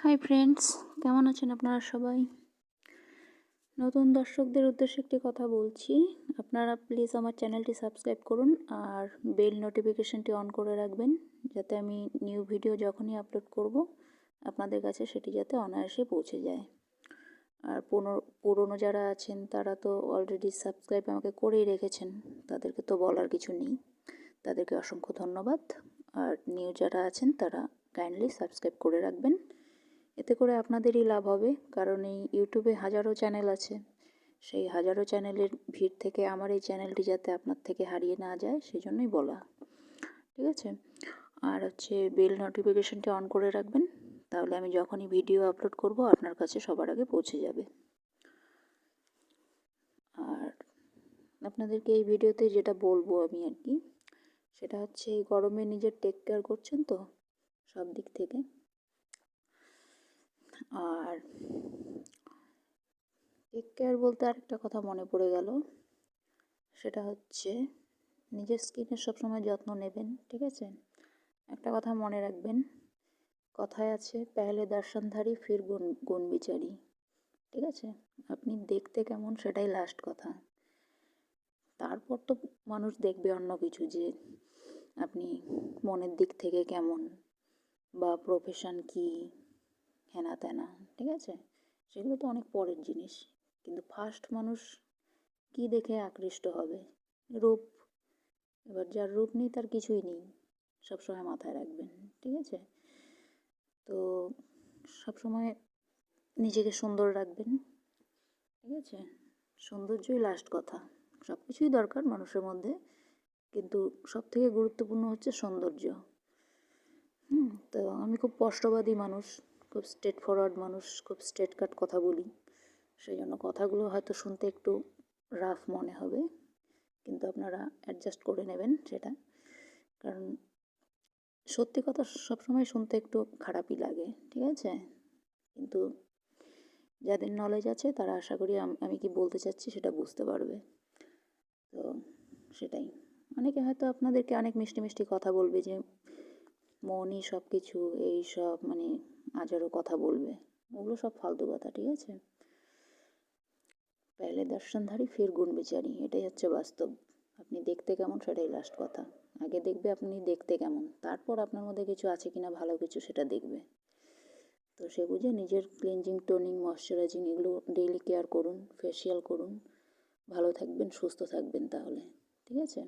Hi friends, কেমন আছেন আপনারা সবাই? নতুন দর্শকদের উদ্দেশ্যে একটি কথা বলছি। আপনারা প্লিজ আমার চ্যানেলটি সাবস্ক্রাইব করুন আর বেল নোটিফিকেশনটি অন করে রাখবেন, যাতে আমি নিউ ভিডিও যখনই আপলোড করব আপনাদের কাছে সেটি যাতে অনায়াসে পৌঁছে যায়। আর পুরনো যারা আছেন তারা তো অলরেডি সাবস্ক্রাইব আমাকে করেই রেখেছেন, তাদেরকে তো বলার কিছু নেই, তাদেরকে অসংখ্য ধন্যবাদ। আর নিউ যারা আছেন তারা কাইন্ডলি সাবস্ক্রাইব করে রাখবেন, এতে করে আপনাদেরই লাভ হবে। কারণ এই ইউটিউবে হাজারো চ্যানেল আছে, সেই হাজারো চ্যানেলের ভিড় থেকে আমার এই চ্যানেলটি যাতে আপনার থেকে হারিয়ে না যায় সেই জন্যই বলা, ঠিক আছে? আর বেল নোটিফিকেশনটি অন করে রাখবেন, তাহলে আমি যখনই ভিডিও আপলোড করব আপনার কাছে সবার আগে পৌঁছে যাবে। আর আপনাদেরকে এই ভিডিওতে যেটা বলবো আমি আর কি, সেটা হচ্ছে এই গরমে নিজের টেক কেয়ার করছেন তো সব দিক থেকে। আর টেক কেয়ার বলতে আরেকটা কথা মনে পড়ে গেল, সেটা হচ্ছে নিজের স্কিনের সবসময় যত্ন নেবেন, ঠিক আছে? একটা কথা মনে রাখবেন, কথায় আছে পেহলে দর্শনধারী ফির গুণ বিচারি, ঠিক আছে? আপনি দেখতে কেমন সেটাই লাস্ট কথা, তারপর তো মানুষ দেখবে অন্য কিছু, যে আপনি মনের দিক থেকে কেমন বা প্রফেশন কি, হেনা তেনা, ঠিক আছে? সেগুলো তো অনেক পরের জিনিস। কিন্তু ফার্স্ট মানুষ কি দেখে আকৃষ্ট হবে? রূপ। এবার যার রূপ নেই তার কিছুই নেই, সবসময় মাথায় রাখবেন, ঠিক আছে? তো সবসময় নিজেকে সুন্দর রাখবেন, ঠিক আছে? সৌন্দর্যই লাস্ট কথা। সব কিছুই দরকার মানুষের মধ্যে, কিন্তু সবথেকে গুরুত্বপূর্ণ হচ্ছে সৌন্দর্য। তো আমি খুব স্পষ্টবাদী মানুষ, খুব স্ট্রেট ফরওয়ার্ড মানুষ, খুব স্ট্রেট কাট কথা বলি, সেই জন্য কথাগুলো হয়তো শুনতে একটু রাফ মনে হবে, কিন্তু আপনারা অ্যাডজাস্ট করে নেবেন সেটা। কারণ সত্যি কথা সবসময় শুনতে একটু খারাপই লাগে, ঠিক আছে? কিন্তু যাদের নলেজ আছে তারা আশা করি আমি কি বলতে চাচ্ছি সেটা বুঝতে পারবে। তো সেটাই, অনেকে হয়তো আপনাদেরকে অনেক মিষ্টি মিষ্টি কথা বলবে, যে মনই সব কিছু, এই সব মানে আজারও কথা বলবে, ওগুলো সব ফালতু কথা, ঠিক আছে? পেলে দর্শনধারী ফির গুণ বিচারি, এটাই হচ্ছে বাস্তব। আপনি দেখতে কেমন সেটাই লাস্ট কথা। আগে দেখবে আপনি দেখতে কেমন, তারপর আপনার মধ্যে কিছু আছে কিনা ভালো কিছু সেটা দেখবে। তো সে বুঝে নিজের ক্লিনজিং, টোনিং, ময়শ্চারাইজিং এগুলো ডেইলি কেয়ার করুন, ফেসিয়াল করুন, ভালো থাকবেন, সুস্থ থাকবেন, তাহলে ঠিক আছে।